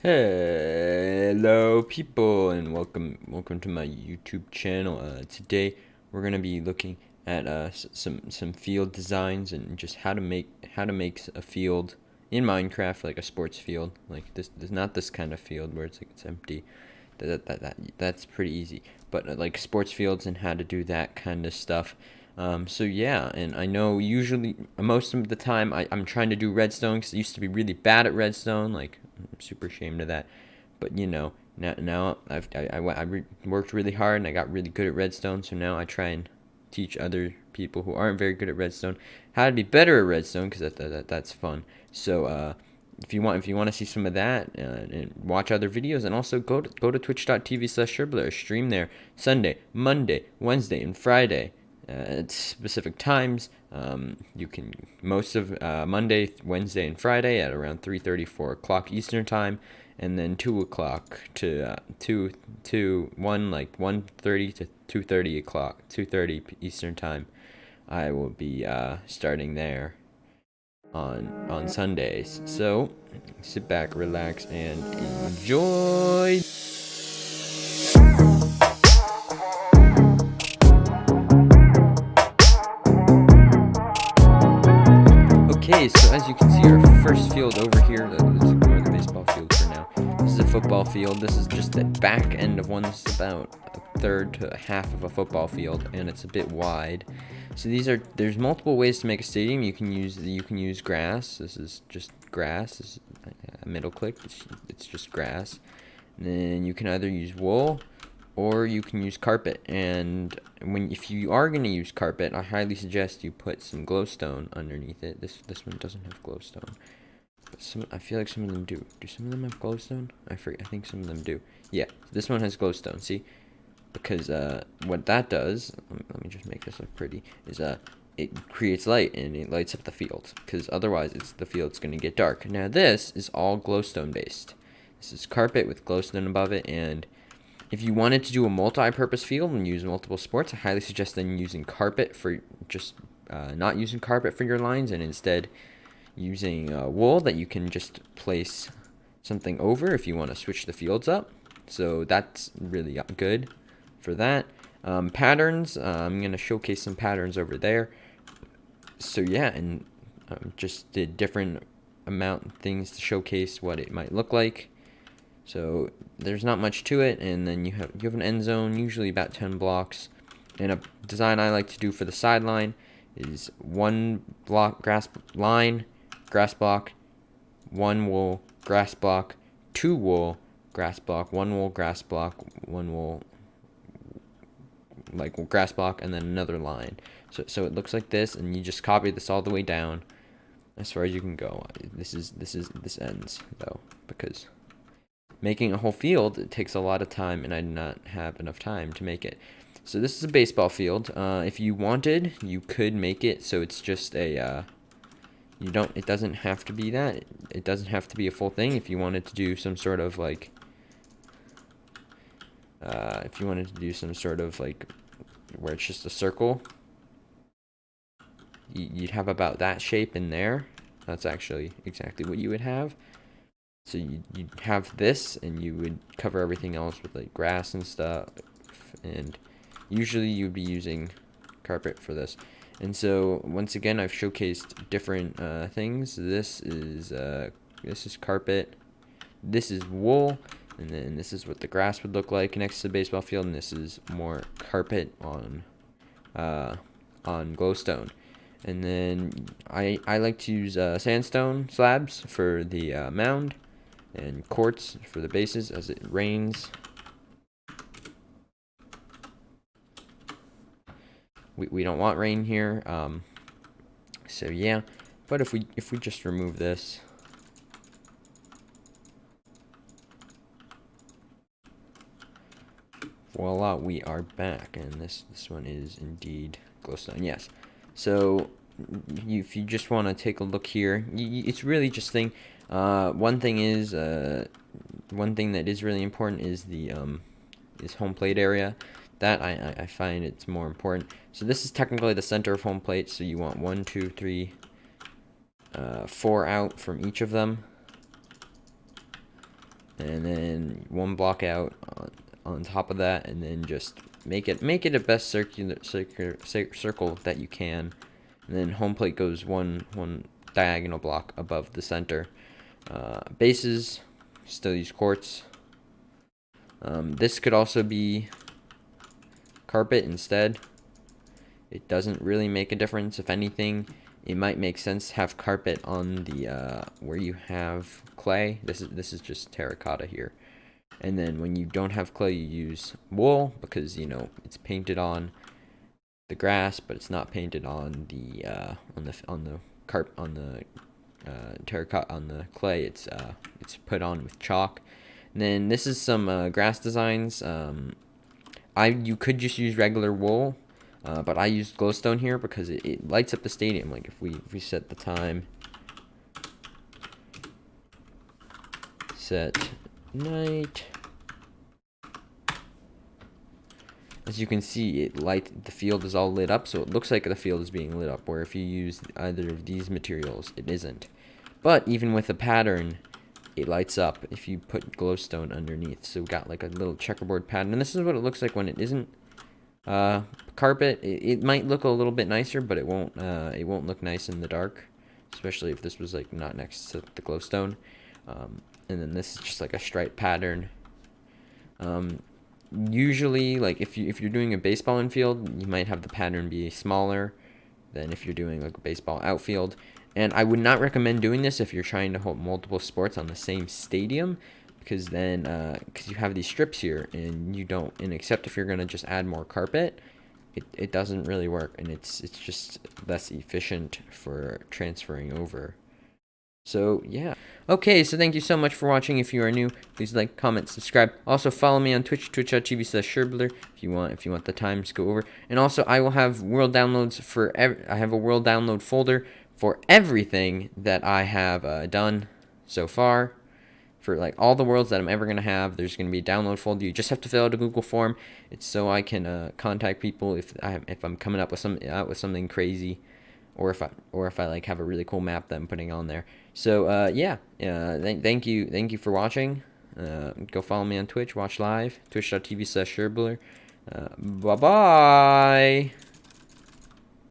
Hello people and welcome to my YouTube channel. Today we're gonna be looking at some field designs and just how to make a field in Minecraft, like a sports field. Like this, there's not this kind of field where it's empty. That's pretty easy. But like sports fields and how to do that kind of stuff. So yeah, and I know usually most of the time I'm trying to do redstone because I used to be really bad at redstone. Like I'm super ashamed of that. But now worked really hard and I got really good at redstone. So now I try and teach other people who aren't very good at redstone how to be better at redstone because that's fun. So if you want to see some of that and watch other videos, and also go to twitch.tv/Sherbler. Stream there Sunday, Monday, Wednesday, and Friday at specific times. You can most of Monday, Wednesday, and Friday at around 3:30, 4 o'clock Eastern time, and then 2 o'clock to 1, like 1:30 to 2:30 o'clock, 2:30 Eastern time. I will be starting there on Sundays. So sit back, relax, and enjoy. Okay, so as you can see, our first field over here, let's ignore the baseball field for now. This is a football field. This is just the back end of one. This is about a third to a half of a football field, and it's a bit wide. So there's multiple ways to make a stadium. You can use grass. This is just grass. This is a middle click. It's just grass. And then you can either use wool or you can use carpet. And if you are going to use carpet, I highly suggest you put some glowstone underneath it. This one doesn't have glowstone, but I feel like some of them do. Do some of them have glowstone? I think some of them do. Yeah, this one has glowstone. See, because what that does, let me just make this look pretty, is it creates light and it lights up the field. Because otherwise, the field's going to get dark. Now this is all glowstone based. This is carpet with glowstone above it, and if you wanted to do a multi-purpose field and use multiple sports, I highly suggest then using carpet for just not using carpet for your lines, and instead using wool that you can just place something over if you want to switch the fields up. So that's really good for that. Patterns, I'm going to showcase some patterns over there. So yeah, and just did different amount of things to showcase what it might look like. So there's not much to it, and then you have an end zone, usually about 10 blocks. And a design I like to do for the sideline is 1 block grass line, grass block, 1 wool, grass block, 2 wool, grass block, 1 wool, grass block, 1 wool, like grass block, and then another line. So it looks like this, and you just copy this all the way down as far as you can go. This ends though, because making a whole field, it takes a lot of time, and I did not have enough time to make it. So this is a baseball field. If you wanted, you could make it so it's just a, it doesn't have to be that. It doesn't have to be a full thing. If you wanted to do some sort of like, where it's just a circle, you'd have about that shape in there. That's actually exactly what you would have. So you'd have this, and you would cover everything else with like grass and stuff, and usually you'd be using carpet for this. And so once again, I've showcased different things. This is carpet, this is wool, and then this is what the grass would look like next to the baseball field, and this is more carpet on glowstone. And then I like to use sandstone slabs for the mound, and quartz for the bases as it rains. We don't want rain here, so yeah. But if we just remove this, voila, we are back, and this one is indeed glowstone. Yes. So if you just want to take a look here, it's really just one thing that is really important is the home plate area. That I find it's more important. So this is technically the center of home plate. So you want 1, 2, 3, 4 out from each of them. and then one block out on top of that, and then just make it a best circle that you can. And then home plate goes one diagonal block above the center. Bases, still use quartz. This could also be carpet instead. It doesn't really make a difference. If anything, it might make sense to have carpet on the where you have clay. This is just terracotta here. And then when you don't have clay, you use wool because it's painted on the grass, but it's not painted on the terracotta on the clay. It's put on with chalk. And then this is some grass designs. You could just use regular wool, but I used glowstone here because it lights up the stadium. Like if we set the time, set night. As you can see, the field is all lit up, so it looks like the field is being lit up, where if you use either of these materials, it isn't. But even with a pattern, it lights up if you put glowstone underneath. So we got like a little checkerboard pattern, and this is what it looks like when it isn't carpet. It might look a little bit nicer, but it won't look nice in the dark, especially if this was like not next to the glowstone. And then this is just like a stripe pattern. Usually, like if you're doing a baseball infield, you might have the pattern be smaller than if you're doing like a baseball outfield. And I would not recommend doing this if you're trying to hold multiple sports on the same stadium, because then because you have these strips here, and except if you're gonna just add more carpet, it doesn't really work, and it's just less efficient for transferring over. So yeah. Okay, so thank you so much for watching. If you are new, please like, comment, subscribe. Also follow me on Twitch, twitch.tv/Sherbler if you want the times to go over. And also I will have world downloads I have a world download folder for everything that I have done so far. For like all the worlds that I'm ever gonna have, there's gonna be a download folder. You just have to fill out a Google form. It's so I can contact people if I'm coming up with something crazy, or if I like have a really cool map that I'm putting on there. So yeah, thank you for watching. Go follow me on Twitch, watch live, twitch.tv/Sherbler. Bye bye.